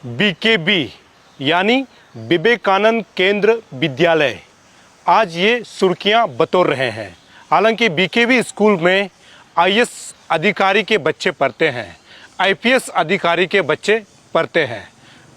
BKB यानी विवेकानंद केंद्र विद्यालय आज ये सुर्खियां बटोर रहे हैं। हालांकि बीकेबी स्कूल में आईएएस अधिकारी के बच्चे पढ़ते हैं, आईपीएस अधिकारी के बच्चे पढ़ते हैं,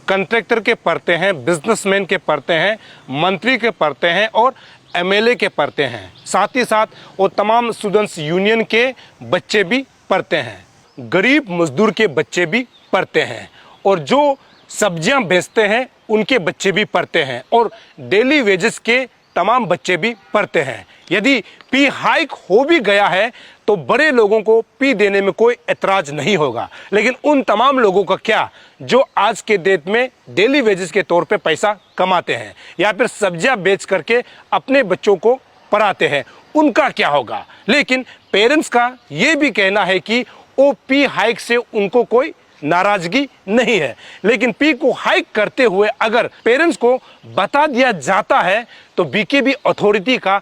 कॉन्ट्रैक्टर के पढ़ते हैं, बिजनेसमैन के पढ़ते हैं, मंत्री के पढ़ते हैं और एमएलए के पढ़ते हैं। साथ ही साथ वो तमाम स्टूडेंट्स यूनियन के बच्चे भी पढ़ते हैं, गरीब मजदूर के बच्चे भी पढ़ते हैं और जो सब्जियां बेचते हैं उनके बच्चे भी पढ़ते हैं और डेली वेजेस के तमाम बच्चे भी पढ़ते हैं। यदि फी हाइक हो भी गया है तो बड़े लोगों को फी देने में कोई एतराज नहीं होगा, लेकिन उन तमाम लोगों का क्या जो आज के डेट में डेली वेजेस के तौर पे पैसा कमाते हैं या फिर सब्जियां बेच करके अपने बच्चों को पढ़ाते हैं, उनका क्या होगा। लेकिन पेरेंट्स का ये भी कहना है कि वो फी हाइक से उनको कोई नाराजगी नहीं है, लेकिन फी को हाइक करते हुए अगर पेरेंट्स को बता दिया जाता है तो बीकेबी अथॉरिटी का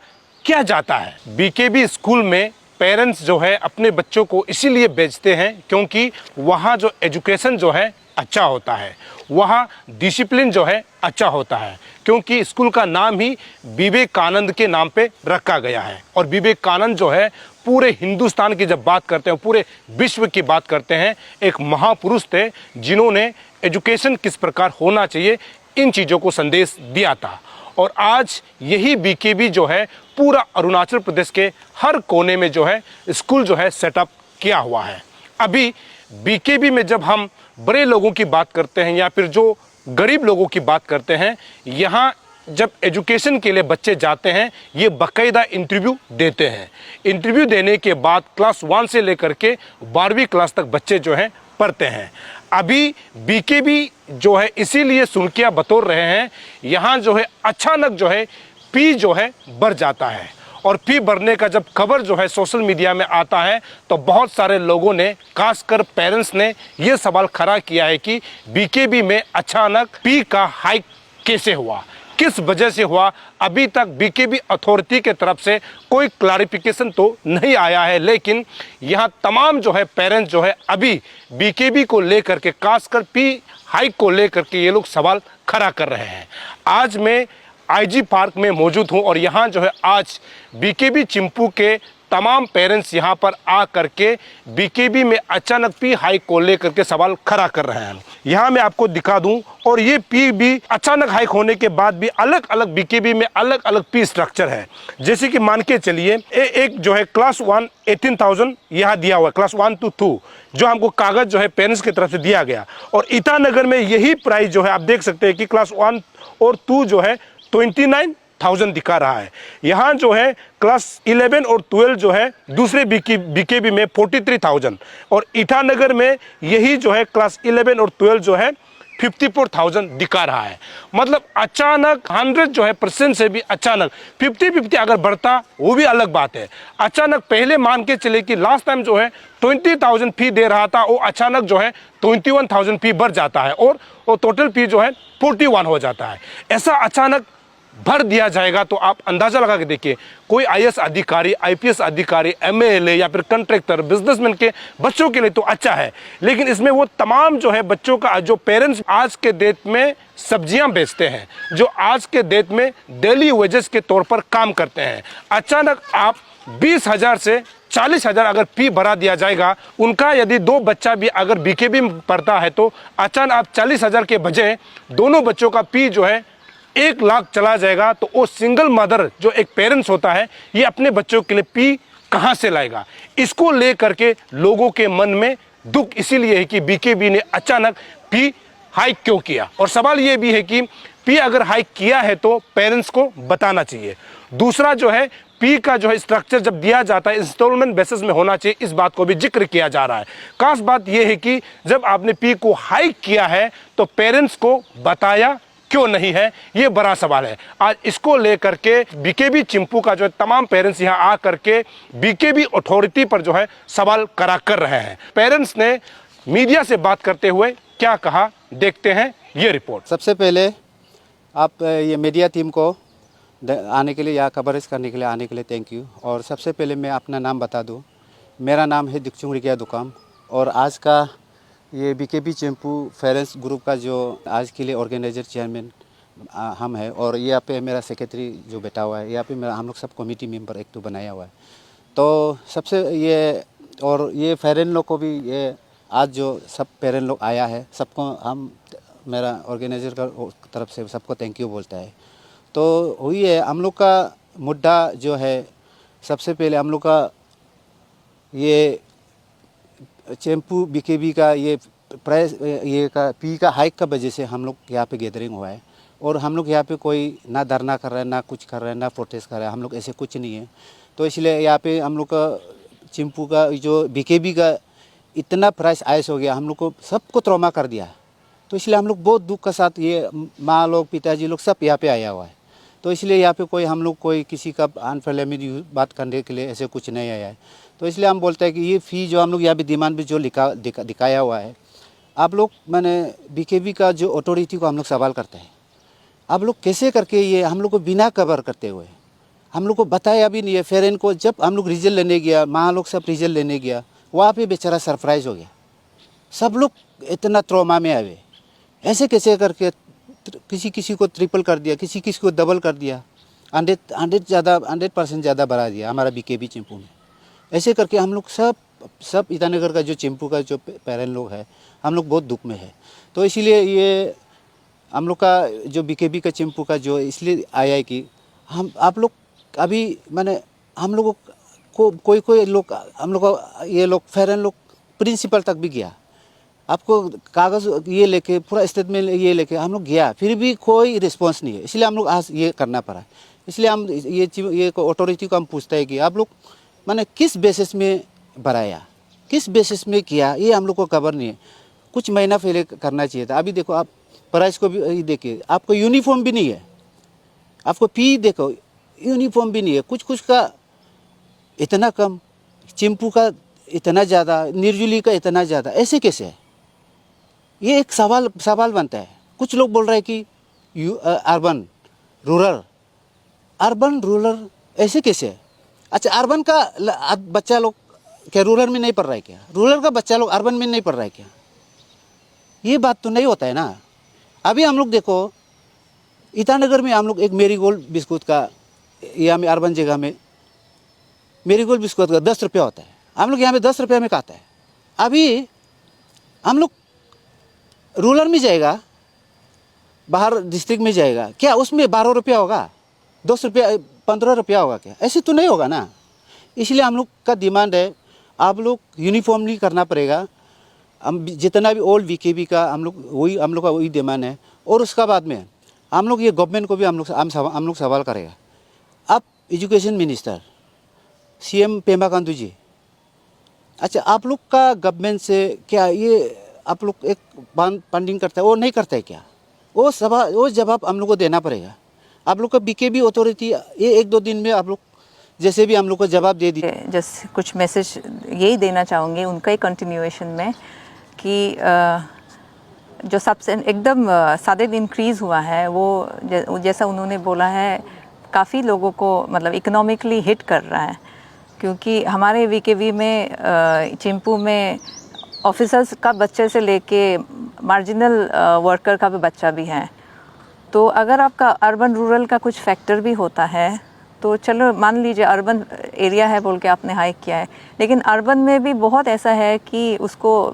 क्या जाता है। बीकेबी स्कूल में पेरेंट्स जो है अपने बच्चों को इसीलिए भेजते हैं क्योंकि वहाँ जो एजुकेशन जो है अच्छा होता है, वहाँ डिसिप्लिन जो है अच्छा होता है, क्योंकि स्कूल का नाम ही विवेकानंद के नाम पे रखा गया है। और विवेकानंद जो है पूरे हिंदुस्तान की जब बात करते हैं, पूरे विश्व की बात करते हैं, एक महापुरुष थे जिन्होंने एजुकेशन किस प्रकार होना चाहिए इन चीज़ों को संदेश दिया था। और आज यही बीकेबी जो है पूरा अरुणाचल प्रदेश के हर कोने में जो है स्कूल जो है सेटअप किया हुआ है। अभी बीकेबी में जब हम बड़े लोगों की बात करते हैं या फिर जो गरीब लोगों की बात करते हैं, यहाँ जब एजुकेशन के लिए बच्चे जाते हैं ये बाकायदा इंटरव्यू देते हैं। इंटरव्यू देने के बाद क्लास 1 से लेकर के 12वीं क्लास तक बच्चे जो हैं पढ़ते हैं। अभी बीकेबी जो है इसीलिए सुर्खियां बटोर रहे हैं, यहाँ जो है अचानक जो है फी जो है बढ़ जाता है और फी बढ़ने का जब खबर जो है सोशल मीडिया में आता है तो बहुत सारे लोगों ने, खासकर पेरेंट्स ने ये सवाल खड़ा किया है कि बीकेबी में अचानक फी का हाइक कैसे हुआ, किस वजह से हुआ। अभी तक बीकेबी अथॉरिटी के तरफ से कोई क्लैरिफिकेशन तो नहीं आया है, लेकिन यहाँ तमाम जो है पेरेंट्स जो है अभी बीकेबी को लेकर के, खासकर फी हाइक को लेकर के ये लोग सवाल खड़ा कर रहे हैं। आज मैं आईजी पार्क में मौजूद हूँ और यहाँ जो है आज बीकेबी चिंपू के तमाम पेरेंट्स यहाँ पर आ करके बीकेबी में अचानक फी हाइक को लेकर के सवाल खड़ा कर रहे हैं। यहाँ मैं आपको दिखा दूं और ये फी भी अचानक हाइक होने के बाद भी अलग अलग बीकेबी में अलग अलग फी स्ट्रक्चर है। जैसे कि मान के चलिए एक जो है क्लास 1 18,000 यहाँ दिया हुआ है, क्लास 1 to 2 जो हमको कागज जो है पेरेंट्स की तरफ से दिया गया। और ईटानगर में यही प्राइस जो है आप देख सकते हैं कि क्लास 1 और 2 जो है 29,000 दिखा रहा है। यहाँ जो है क्लास 11 और 12 जो है दूसरे बीकेबी में 43,000 और ईटानगर में यही जो है क्लास 11 और 12 जो है 54,000 दिखा रहा है। मतलब अचानक 100 जो है % से भी अचानक 50-50 अगर बढ़ता वो भी अलग बात है। अचानक पहले मान के चले कि लास्ट टाइम जो है 20,000 फी दे रहा था, वो अचानक जो है 21,000 फी बढ़ जाता है और वो टोटल फी जो है 41 हो जाता है। ऐसा अचानक भर दिया जाएगा तो आप अंदाजा लगा के देखिए, कोई आईएएस अधिकारी, आईपीएस अधिकारी, एमएलए या फिर कॉन्ट्रैक्टर, बिजनेसमैन के बच्चों के लिए तो अच्छा है, लेकिन इसमें वो तमाम जो है बच्चों का जो पेरेंट्स आज के डेट में सब्जियां बेचते हैं, जो आज के डेट में डेली वेजेस के तौर पर काम करते हैं, अचानक आप 20,000 से 40,000 अगर फी बढ़ा दिया जाएगा, उनका यदि 2 बच्चा भी अगर बीकेबी में पढ़ता है तो अचानक आप 40,000 के बजाय दोनों बच्चों का फी जो है 1 लाख चला जाएगा, तो वो सिंगल मदर जो एक पेरेंट्स होता है ये अपने बच्चों के लिए फी कहां से लाएगा। इसको लेकर के लोगों के मन में दुख इसीलिए है कि बीकेबी ने अचानक फी हाइक क्यों किया। और सवाल ये भी है कि फी अगर हाइक किया है तो पेरेंट्स को बताना चाहिए। दूसरा जो है फी का जो है स्ट्रक्चर जब दिया जाता है इंस्टॉलमेंट बेसिस में होना चाहिए, इस बात को भी जिक्र किया जा रहा है। खास बात यह है कि जब आपने फी को हाइक किया है तो पेरेंट्स को बताया क्यों नहीं है, ये बड़ा सवाल है। आज इसको लेकर के बीकेबी चिंपू का जो है तमाम पेरेंट्स यहाँ आ करके बीकेबी अथॉरिटी पर जो है सवाल करा कर रहे हैं। पेरेंट्स ने मीडिया से बात करते हुए क्या कहा, देखते हैं ये रिपोर्ट। सबसे पहले आप ये मीडिया टीम को आने के लिए या कवरेज करने के लिए आने के लिए थैंक यू। और सबसे पहले मैं अपना नाम बता दूं, मेरा नाम है दिक्चुंग रिकिया दुकाम और आज का ये बीकेबी चेंपू पेरेंट्स ग्रुप का जो आज के लिए ऑर्गेनाइजर चेयरमैन हम है, और यहाँ पे मेरा सेक्रेटरी जो बैठा हुआ है, यहाँ पे मेरा हम लोग सब कमेटी मेंबर एक तो बनाया हुआ है। तो सबसे ये और ये पेरेंट लोग को भी ये आज जो सब पेरेंट लोग आया है, सबको हम मेरा ऑर्गेनाइजर का तरफ से सबको थैंक यू बोलता है। तो हुई है हम लोग का मुद्दा जो है, सबसे पहले हम लोग का ये चेंपू बीकेबी का ये प्राइस ये का पी का हाइक का वजह से हम लोग यहाँ पे गैदरिंग हुआ है। और हम लोग यहाँ पे कोई ना धरना कर रहे हैं, ना कुछ कर रहे हैं, ना प्रोटेस्ट कर रहे हैं, हम लोग ऐसे कुछ नहीं है। तो इसलिए यहाँ पे हम लोग का चिंपू का जो बीकेबी का इतना प्राइस आइस हो गया, हम लोग को सबको ट्रॉमा कर दिया। तो इसलिए हम लोग बहुत दुख के साथ ये माँ लोग पिताजी लोग सब यहाँ पे आया हुआ है। तो इसलिए यहाँ पे कोई हम लोग कोई किसी का अनफेलेमी बात करने के लिए ऐसे कुछ नहीं आया है। तो इसलिए हम बोलते हैं कि ये फ़ी जो हम लोग यहाँ पे डिमांड पे जो दिखाया हुआ है, आप लोग मैंने बीकेबी का जो अथॉरिटी को हम लोग सवाल करते हैं, आप लोग कैसे करके ये हम लोग को बिना कवर करते हुए हम लोग को बताया भी नहीं है। फिर इनको जब हम लोग रिजल्ट लेने गया, माँ लोग सब रिजल्ट लेने गया, वहाँ पे बेचारा सरप्राइज़ हो गया। सब लोग इतना ट्रॉमा में आए, ऐसे कैसे करके किसी को ट्रिपल कर दिया, किसी को डबल कर दिया, 100% ज़्यादा बढ़ा दिया हमारा बीकेबी चिंपू में। ऐसे करके हम लोग सब ईटानगर का जो चिंपू का जो पेरेंट लोग है, हम लोग बहुत दुख में है। तो इसीलिए ये हम लोग का जो बीकेबी का चिंपू का जो इसलिए आया है कि हम आप लोग अभी मैंने हम लोगों को कोई लोग हम लोग ये लोग पेरेंट लोग प्रिंसिपल तक भी गया, आपको कागज़ ये लेके पूरा स्टेटमेंट ये लेके हम लोग गया, फिर भी कोई रिस्पांस नहीं है। इसलिए हम लोग आज ये करना पड़ा। इसलिए हम ये अथॉरिटी को हम पूछते हैं कि आप लोग माने किस बेसिस में बढ़ाया, किस बेसिस में किया, ये हम लोग को खबर नहीं है। कुछ महीना पहले करना चाहिए था। अभी देखो आप प्राइस को भी देखिए, आपको यूनिफॉर्म भी नहीं है, आपको फी देखो यूनिफॉर्म भी नहीं है, कुछ का इतना कम, चिंपू का इतना ज़्यादा, निर्जुली का इतना ज़्यादा, ऐसे कैसे है? ये एक सवाल बनता है। कुछ लोग बोल रहे हैं कि अर्बन रूरल ऐसे कैसे है? अच्छा, अर्बन का बच्चा लोग क्या रूरल में नहीं पढ़ रहा है क्या? रूरल का बच्चा लोग अर्बन में नहीं पढ़ रहा है क्या? ये बात तो नहीं होता है ना। अभी हम लोग देखो ईटानगर में हम लोग एक मेरीगोल्ड बिस्कुट का, यहाँ में अर्बन जगह में मेरीगोल्ड बिस्कुट का 10 रुपया होता है, हम लोग यहाँ में 10 रुपया में खाता है। अभी हम लोग रूरल में जाएगा, बाहर डिस्ट्रिक्ट में जाएगा, क्या उसमें 12 रुपया होगा, 10 रुपया 15 रुपया होगा क्या? ऐसे तो नहीं होगा ना। इसलिए हम लोग का डिमांड है, आप लोग यूनिफॉर्मली करना पड़ेगा। हम जितना भी ओल्ड बीकेबी का हम लोग का वही डिमांड है। और उसका बाद में हम लोग ये गवर्नमेंट को भी हम लोग सवाल करेगा। अब education minister CM Pema Khandu ji, अच्छा आप लोग का गवर्नमेंट से क्या ये आप लोग एक फंडिंग करता है, वो नहीं करता है क्या? वो जवाब हम लोग को देना पड़ेगा। आप लोग का बीकेबी अथॉरिटी ये 1-2 दिन में आप लोग जैसे भी हम लोग को जवाब दे दी। जस्ट कुछ मैसेज यही देना चाहूँगी उनका ही कंटिन्यूएशन में कि जो सबसे एकदम सडन इंक्रीज़ हुआ है, वो जैसा उन्होंने बोला है, काफ़ी लोगों को मतलब इकोनॉमिकली हिट कर रहा है। क्योंकि हमारे वीकेवी में चिंपू में ऑफिसर्स का बच्चे से लेके मार्जिनल वर्कर का भी बच्चा भी है। तो अगर आपका अर्बन रूरल का कुछ फैक्टर भी होता है तो चलो मान लीजिए अर्बन एरिया है बोल के आपने हाइक किया है, लेकिन अर्बन में भी बहुत ऐसा है कि उसको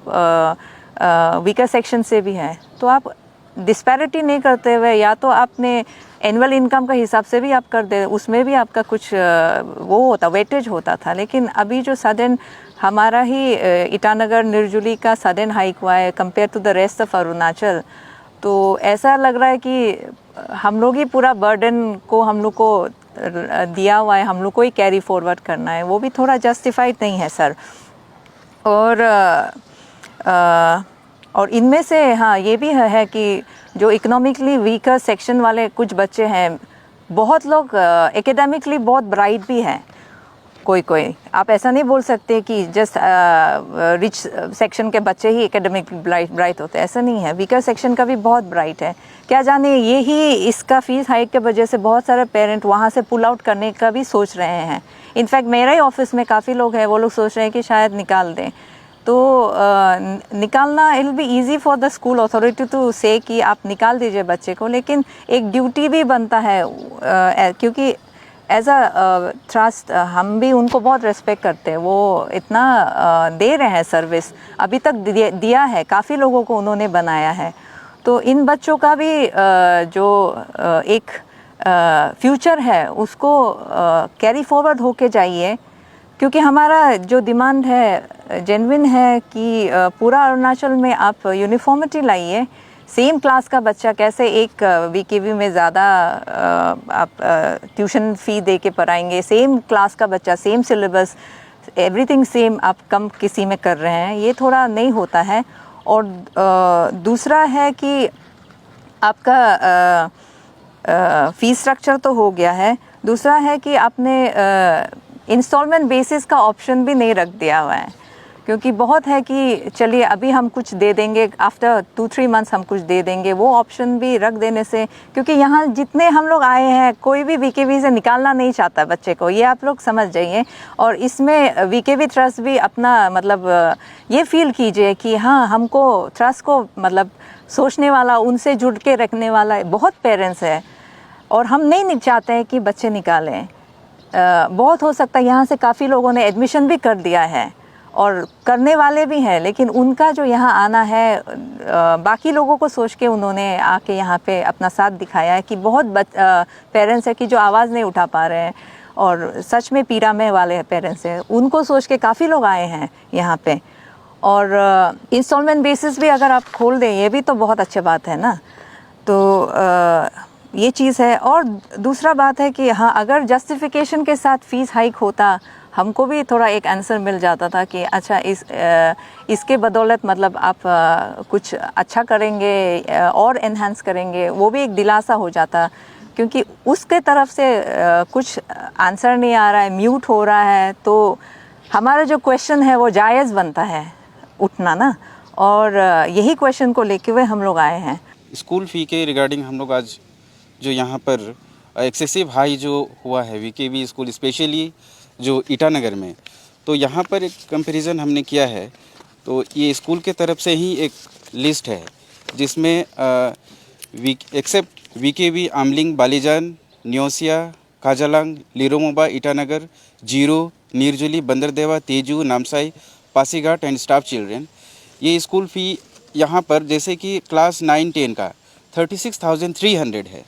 वीकर सेक्शन से भी है। तो आप डिस्पैरिटी नहीं करते हुए, या तो आपने एनुअल इनकम का हिसाब से भी आप कर दे, उसमें भी आपका कुछ वो होता, वेटेज होता था। लेकिन अभी जो सडन हमारा ही ईटानगर निर्जुली का सडन हाइक हुआ है compare to the rest of Arunachal, तो ऐसा लग रहा है कि हम लोग ही पूरा बर्डन को हम लोग को दिया हुआ है, हम लोग को ही कैरी फॉरवर्ड करना है। वो भी थोड़ा जस्टिफाइड नहीं है सर। और इनमें से हाँ ये भी है कि जो इकोनॉमिकली वीकर सेक्शन वाले कुछ बच्चे हैं, बहुत लोग एकेडमिकली बहुत ब्राइट भी हैं। कोई आप ऐसा नहीं बोल सकते कि जस्ट रिच सेक्शन के बच्चे ही एकेडमिक ब्राइट होते हैं, ऐसा नहीं है। वीकर सेक्शन का भी बहुत ब्राइट है। क्या जाने ये ही इसका फीस हाइक के वजह से बहुत सारे पेरेंट वहाँ से पुल आउट करने का भी सोच रहे हैं। इनफैक्ट मेरा ही ऑफिस में काफ़ी लोग हैं, वो लोग सोच रहे हैं कि शायद निकाल दें। तो निकालना it will be easy for the school authority to say कि आप निकाल दीजिए बच्चे को, लेकिन एक ड्यूटी भी बनता है क्योंकि एज अ ट्रस्ट हम भी उनको बहुत रेस्पेक्ट करते हैं। वो इतना दे रहे हैं सर्विस, अभी तक दिया है, काफ़ी लोगों को उन्होंने बनाया है। तो इन बच्चों का भी जो एक फ्यूचर है उसको कैरी फॉरवर्ड होके जाइए, क्योंकि हमारा जो डिमांड है जेन्युइन है कि पूरा अरुणाचल में आप यूनिफॉर्मिटी लाइए। सेम क्लास का बच्चा कैसे एक वीकेवी में ज़्यादा आप ट्यूशन फ़ी दे के पढ़ाएंगे, सेम क्लास का बच्चा सेम सिलेबस एवरीथिंग सेम आप कम किसी में कर रहे हैं, ये थोड़ा नहीं होता है। और दूसरा है कि आपका फ़ीस स्ट्रक्चर तो हो गया है, दूसरा है कि आपने इंस्टॉलमेंट बेसिस का ऑप्शन भी नहीं रख दिया हुआ है, क्योंकि बहुत है कि चलिए अभी हम कुछ दे देंगे, आफ्टर 2-3 मंथ्स हम कुछ दे देंगे, वो ऑप्शन भी रख देने से, क्योंकि यहाँ जितने हम लोग आए हैं कोई भी वीकेवी से निकालना नहीं चाहता बच्चे को, ये आप लोग समझ जाइए। और इसमें वीकेवी ट्रस्ट भी अपना मतलब ये फील कीजिए कि हाँ, हमको ट्रस्ट को मतलब सोचने वाला, उनसे जुड़ के रखने वाला बहुत पेरेंट्स है, और हम नहीं चाहते हैं कि बच्चे निकालें। बहुत हो सकता है यहाँ से काफ़ी लोगों ने एडमिशन भी कर दिया है और करने वाले भी हैं, लेकिन उनका जो यहाँ आना है बाकी लोगों को सोच के उन्होंने आके यहाँ पे अपना साथ दिखाया है कि बहुत पेरेंट्स है कि जो आवाज़ नहीं उठा पा रहे हैं और सच में पीड़ा में वाले पेरेंट्स हैं, उनको सोच के काफ़ी लोग आए हैं यहाँ पे। और इंस्टॉलमेंट बेसिस भी अगर आप खोल दें, ये भी तो बहुत अच्छी बात है ना। तो ये चीज़ है। और दूसरा बात है कि हाँ, अगर जस्टिफिकेशन के साथ फ़ीस हाइक होता, हमको भी थोड़ा एक आंसर मिल जाता था कि अच्छा इसके बदौलत मतलब आप कुछ अच्छा करेंगे और एनहांस करेंगे, वो भी एक दिलासा हो जाता, क्योंकि उसके तरफ से कुछ आंसर नहीं आ रहा है, म्यूट हो रहा है, तो हमारा जो क्वेश्चन है वो जायज़ बनता है उठना ना, और यही क्वेश्चन को लेके हुए हम लोग आए हैं। स्कूल फ़ी के रिगार्डिंग हम लोग आज जो यहाँ पर एक्सेसिव हाई जो हुआ है वीकेवी स्कूल स्पेशली जो ईटानगर में, तो यहाँ पर एक कंपैरिजन हमने किया है। तो ये स्कूल के तरफ से ही एक लिस्ट है जिसमें except VKV Amliang, Balijan, Nyosia, Kajalang, Liromoba, Itanagar, Ziro, Nirjuli, Banderdewa, Tezu, Namsai, Pasighat and staff children, ये स्कूल फ़ी यहाँ पर जैसे कि क्लास 9-10 का 36,300 है,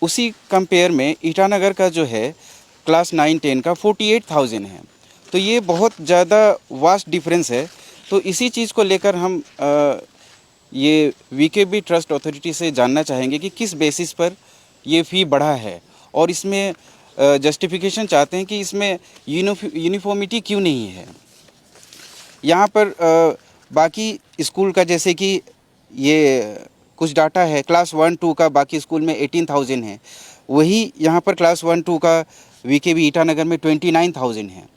उसी कंपेयर में ईटानगर का जो है क्लास 9-10 का 48,000 है। तो ये बहुत ज़्यादा वास्ट डिफरेंस है। तो इसी चीज़ को लेकर हम ये वीकेबी ट्रस्ट अथॉरिटी से जानना चाहेंगे कि किस बेसिस पर ये फ़ी बढ़ा है, और इसमें जस्टिफिकेशन चाहते हैं कि इसमें यूनिफॉर्मिटी क्यों नहीं है। यहाँ पर बाकी स्कूल का जैसे कि ये कुछ डाटा है, क्लास 1-2 का बाकी स्कूल में 18,000 है, वही यहाँ पर क्लास 1-2 का वीकेवी ईटानगर में 29,000 है।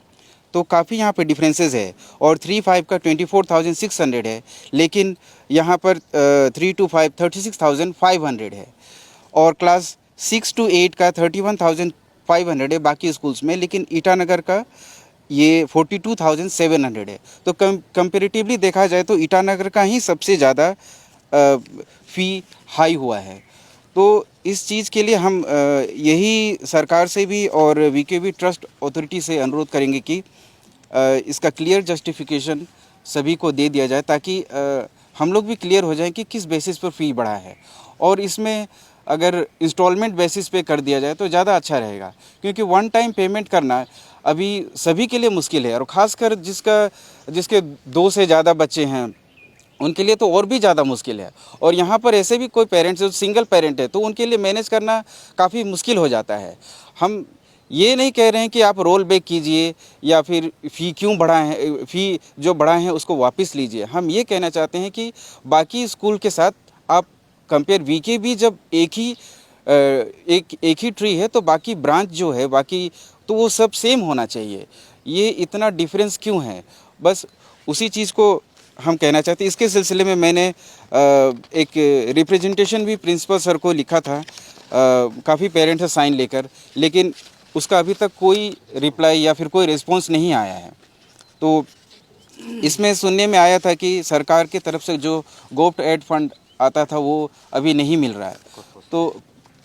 तो काफ़ी यहाँ पे डिफरेंसेस है। और 3-5 का 24,600 है, लेकिन यहाँ पर 3-5 36,500 है, और क्लास 6-8 का 31,500 है बाकी स्कूल्स में, लेकिन ईटानगर का ये 42,700 है। तो कंपेरेटिवली देखा जाए तो ईटानगर का ही सबसे ज़्यादा फ़ी हाई हुआ है। तो इस चीज़ के लिए हम यही सरकार से भी और वीकेवी ट्रस्ट अथॉरिटी से अनुरोध करेंगे कि इसका क्लियर जस्टिफिकेशन सभी को दे दिया जाए, ताकि हम लोग भी क्लियर हो जाएं कि किस बेसिस पर फ़ी बढ़ा है। और इसमें अगर इंस्टॉलमेंट बेसिस पे कर दिया जाए तो ज़्यादा अच्छा रहेगा, क्योंकि वन टाइम पेमेंट करना अभी सभी के लिए मुश्किल है, और ख़ासकर जिसके 2 से ज़्यादा बच्चे हैं उनके लिए तो और भी ज़्यादा मुश्किल है। और यहाँ पर ऐसे भी कोई पेरेंट्स जो सिंगल पेरेंट है तो उनके लिए मैनेज करना काफ़ी मुश्किल हो जाता है। हम ये नहीं कह रहे हैं कि आप रोल बैक कीजिए या फिर फ़ी क्यों बढ़ाए हैं, फ़ी जो बढ़ाए हैं उसको वापस लीजिए। हम ये कहना चाहते हैं कि बाकी स्कूल के साथ आप कंपेयर वीकेवी जब एक ही ट्री है तो बाकी ब्रांच जो है बाकी तो वो सब सेम होना चाहिए। ये इतना डिफरेंस क्यों है, बस उसी चीज़ को हम कहना चाहते हैं। इसके सिलसिले में मैंने एक रिप्रेजेंटेशन भी प्रिंसिपल सर को लिखा था, काफ़ी पेरेंट्स से साइन लेकर, लेकिन उसका अभी तक कोई रिप्लाई या फिर कोई रिस्पांस नहीं आया है। तो इसमें सुनने में आया था कि सरकार की तरफ से जो गोफ्ट एड फंड आता था वो अभी नहीं मिल रहा है, तो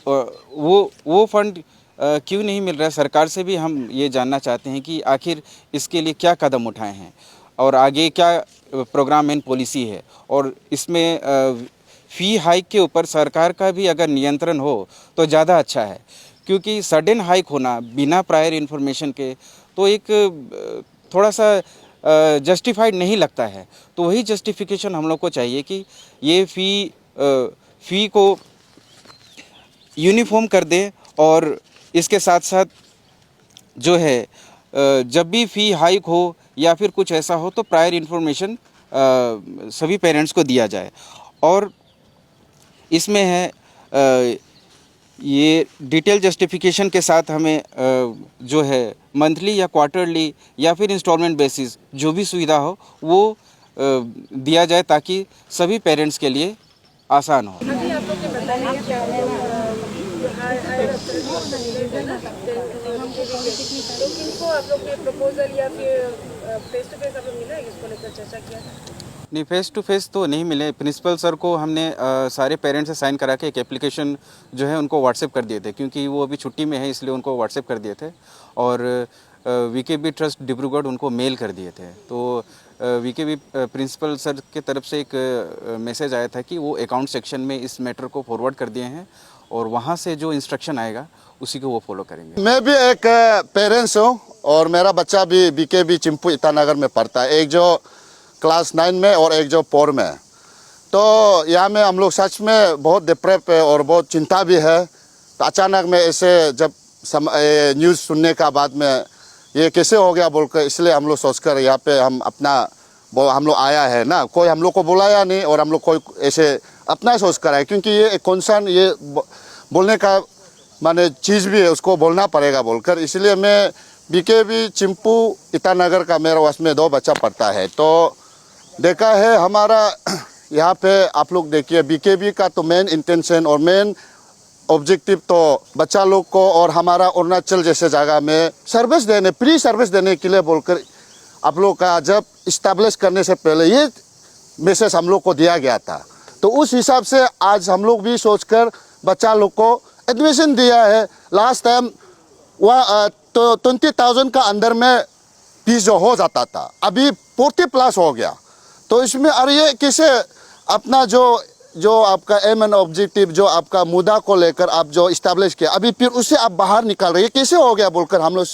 वो फंड क्यों नहीं मिल रहा है, सरकार से भी हम ये जानना चाहते हैं कि आखिर इसके लिए क्या कदम उठाए हैं और आगे क्या प्रोग्राम एंड पॉलिसी है, और इसमें फ़ी हाइक के ऊपर सरकार का भी अगर नियंत्रण हो तो ज़्यादा अच्छा है, क्योंकि सडन हाइक होना बिना प्रायर इन्फॉर्मेशन के तो एक थोड़ा सा जस्टिफाइड नहीं लगता है। तो वही जस्टिफिकेशन हम लोग को चाहिए कि ये फ़ी को यूनिफॉर्म कर दें, और इसके साथ साथ जो है जब भी फ़ी हाइक हो या फिर कुछ ऐसा हो तो प्रायर इन्फॉर्मेशन सभी पेरेंट्स को दिया जाए। और इसमें है ये डिटेल जस्टिफिकेशन के साथ हमें जो है मंथली या क्वार्टरली या फिर इंस्टॉलमेंट बेसिस जो भी सुविधा हो वो दिया जाए, ताकि सभी पेरेंट्स के लिए आसान हो। अभी आप लोग ने बताया कि आप लोग हायर तो किनको आप लोग ने प्रपोजल या फिर फेस टू फेस आप लोग मिला है, इसको लेकर चर्चा किया था? नहीं, फेस टू फेस तो नहीं मिले। प्रिंसिपल सर को हमने सारे पेरेंट्स से साइन करा के एक एप्लीकेशन जो है उनको व्हाट्सएप कर दिए थे, क्योंकि वो अभी छुट्टी में है इसलिए उनको व्हाट्सएप कर दिए थे, और वीकेबी ट्रस्ट डिब्रूगढ़ उनको मेल कर दिए थे। तो वीकेबी प्रिंसिपल सर के तरफ से एक मैसेज आया था कि वो अकाउंट सेक्शन में इस मैटर को फॉरवर्ड कर दिए हैं, और वहाँ से जो इंस्ट्रक्शन आएगा उसी को वो फॉलो करेंगे। मैं भी एक पेरेंट्स हूँ और मेरा बच्चा भी बीकेबी चिंपू ईटानगर में पढ़ता है, एक जो क्लास 9 में और एक जो 4 में। तो यहाँ में हम लोग सच में बहुत डिप्रेस है और बहुत चिंता भी है। तो अचानक में ऐसे जब न्यूज़ सुनने का बाद में ये कैसे हो गया बोलकर, इसलिए हम लोग सोचकर यहाँ पे हम लोग आया है ना, कोई हम लोग को बुलाया नहीं और हम लोग कोई ऐसे अपना सोच कर आए, क्योंकि ये एक कंसर्न ये बोलने का माने चीज़ भी है, उसको बोलना पड़ेगा बोलकर। इसलिए मैं बीकेबी चिंपू ईटानगर का मेरा उसमें 2 बच्चा पढ़ता है। तो देखा है हमारा यहाँ पे आप लोग देखिए बीकेबी का तो मेन इंटेंशन और मेन ऑब्जेक्टिव तो बच्चा लोग को और हमारा अरुणाचल जैसे जगह में सर्विस देने, फ्री सर्विस देने के लिए बोलकर आप लोग का जब इस्टेब्लिश करने से पहले ये मैसेज हम लोग को दिया गया था। तो उस हिसाब से आज हम लोग भी सोचकर बच्चा लोग को एडमिशन दिया है। लास्ट टाइम वह तो 20,000 का अंदर में फीस जो हो जाता था, अभी 40+ हो गया। तो इसमें और ये कैसे अपना जो आपका एम एंड ऑब्जेक्टिव जो आपका मुद्दा को लेकर आप जो इस्टेब्लिश किया, अभी फिर उससे आप बाहर निकाल रहे, कैसे हो गया बोलकर हम लोग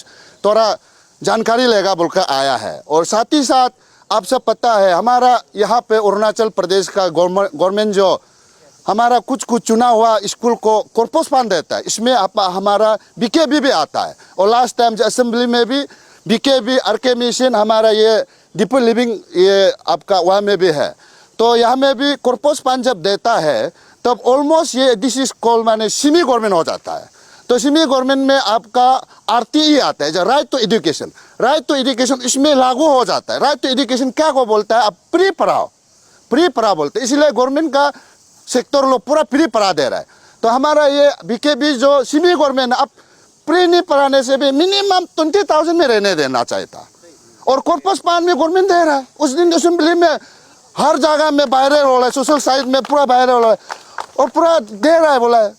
थोड़ा जानकारी लेगा बोलकर आया है। और साथ ही साथ आप सब पता है हमारा यहाँ पे अरुणाचल प्रदेश का गवर्नमेंट जो हमारा कुछ चुना हुआ स्कूल को कॉर्पस फंड देता है, इसमें हमारा बीकेबी भी आता है। और लास्ट टाइम जो असेंबली में भी बीकेबी आरके मिशन हमारा ये डिपो लिविंग ये आपका वहाँ में भी है। तो यहाँ में भी कॉर्पस फंड जब देता है तब ऑलमोस्ट ये दिस इज कॉल्ड माने सेमी गवर्नमेंट हो जाता है। तो सेमी गवर्नमेंट में आपका आरटीई आता है, जो right to education, right to education इसमें लागू हो जाता है। राइट टू एजुकेशन क्या को बोलता है, आप फ्री पढ़ाओ बोलते हैं, इसलिए गवर्नमेंट का सेक्टर लोग पूरा फ्री पढ़ा दे रहा है। तो हमारा ये बीकेबी जो सेमी गवर्नमेंट अब फ्री नहीं पढ़ाने से भी मिनिमम 20,000 में रहने देना चाहिए था, और कॉर्पस फंड में गवर्नमेंट दे रहा है। उस दिन असेंबली में हर जगह में वायरल हो रहा है, सोशल साइट में पूरा वायरल हो रहा है और पूरा दे रहा है बोला है।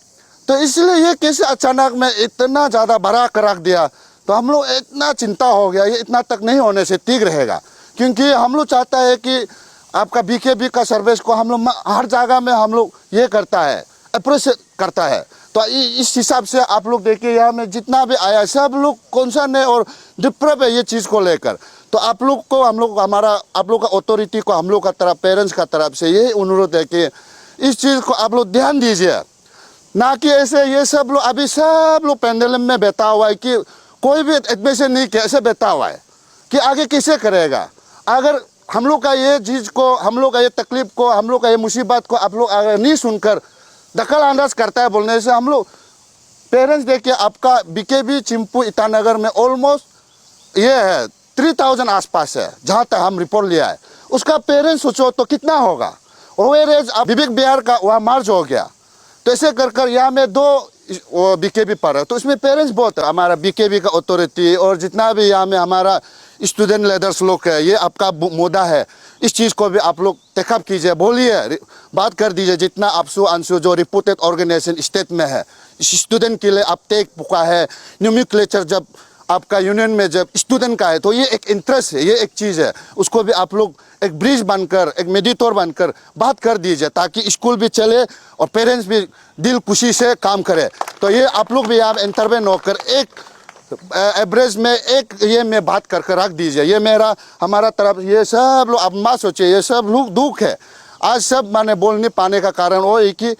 तो इसलिए ये कैसे अचानक में इतना ज़्यादा बढ़ा कर रख दिया, तो हम लोग इतना चिंता हो गया। ये इतना तक नहीं होने से ठीक रहेगा, क्योंकि हम लोग चाहता है कि आपका बीकेबी का सर्विस को हम लोग हर जगह में हम लोग ये करता है, अप्रोच करता है। तो इस हिसाब से आप लोग देखिए यहाँ में जितना भी आया सब लोग कंसर्न है और डिप्रेस है ये चीज़ को लेकर। तो आप लोग को आप लोग का अथॉरिटी को हम लोग का तरफ पेरेंट्स का तरफ से यही अनुरोध है कि इस चीज़ को आप लोग ध्यान दीजिए, ना कि ऐसे ये सब लोग अभी सब लोग पेंडुलम में बैठा हुआ है कि कोई भी एडमिशन नहीं किया, ऐसे बैठा हुआ है कि आगे कैसे करेगा। अगर हम लोग का ये चीज़ को, हम लोग का ये तकलीफ को, हम लोग का ये मुसीबत को आप लोग अगर नहीं सुनकर दखल अंदाज करता है बोलने से, हम लोग पेरेंट्स देखिए आपका बीकेबी चिंपू ईटानगर में ऑलमोस्ट ये है 3,000 आसपास है, जहाँ तक हम रिपोर्ट लिया है। उसका पेरेंट्स सोचो तो कितना होगा। और वे अब विवेक बिहार का वहाँ मार्च हो गया, तो ऐसे कर यहाँ में 2 बीकेबी पढ़ रहे, तो इसमें पेरेंट्स बहुत है। हमारा बीकेबी का अथॉरिटी और जितना भी यहाँ में हमारा स्टूडेंट लीडर्स लोग है, ये आपका मुद्दा है, इस चीज़ को भी आप लोग टेकअप कीजिए, बोलिए, बात कर दीजिए। जितना आपसू अंशु जो रिपोर्टेड ऑर्गेनाइजेशन स्टेट में है, इस स्टूडेंट के लिए आप टेक पुका है। न्यूमेनक्लेचर जब आपका यूनियन में जब स्टूडेंट का है तो ये एक इंटरेस्ट है, ये एक चीज़ है, उसको भी आप लोग एक ब्रिज बनकर, एक मेडिटोर बनकर बात कर दीजिए, ताकि स्कूल भी चले और पेरेंट्स भी दिल खुशी से काम करे। तो ये आप लोग भी यहाँ इंटरवेन होकर एक एवरेज में एक ये में बात करके रख दीजिए। ये मेरा हमारा तरफ, ये सब लोग अब मत सोचिए, ये सब लोग दुख है। आज सब माने बोल नहीं पाने का कारण वो है कि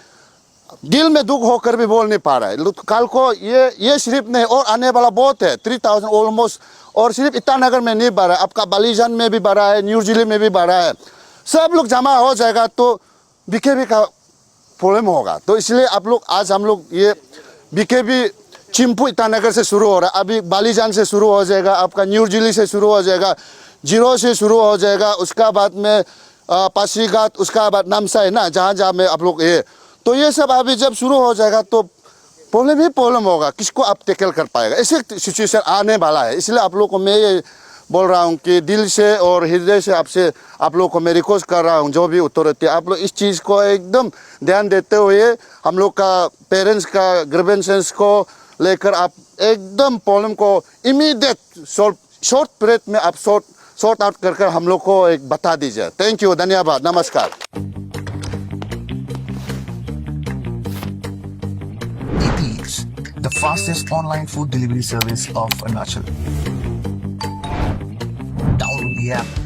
दिल में दुख होकर भी बोल नहीं पा रहा है। कल को ये सिर्फ नहीं, और आने वाला बहुत है, 3000 ऑलमोस्ट। और सिर्फ ईटानगर में नहीं बढ़ा है, आपका बालीजान में भी बढ़ा है, न्यू दिल्ली में भी बढ़ा है। सब लोग जमा हो जाएगा तो बीकेबी का प्रॉब्लम होगा। तो इसलिए आप लोग, आज हम लोग ये बीकेबी चिंपू ईटानगर से शुरू हो रहा है, अभी बालीजान से शुरू हो जाएगा, आपका न्यू दिल्ली से शुरू हो जाएगा, जीरो से शुरू हो जाएगा, उसका बाद में पासीघाट, उसका बाद नामसाई ना, जहाँ जहाँ में आप लोग ये, तो ये सब अभी जब शुरू हो जाएगा तो प्रॉब्लम ही प्रॉब्लम होगा, किसको आप टेकल कर पाएगा, ऐसे सिचुएशन आने वाला है। इसलिए आप लोग को मैं ये बोल रहा हूँ कि दिल से और हृदय से आपसे, आप लोग को मैं रिक्वेस्ट कर रहा हूँ, जो भी अथॉरिटी, आप लोग इस चीज़ को एकदम ध्यान देते हुए हम लोग का पेरेंट्स का ग्रीवेंसेस को लेकर आप एकदम प्रॉब्लम को इमीडिएट शॉर्ट पीरियड में आप सॉर्ट आउट कर हम लोग को एक बता दीजिए। थैंक यू, धन्यवाद, नमस्कार। Eats, the fastest online food delivery service of Arunachal. Download the app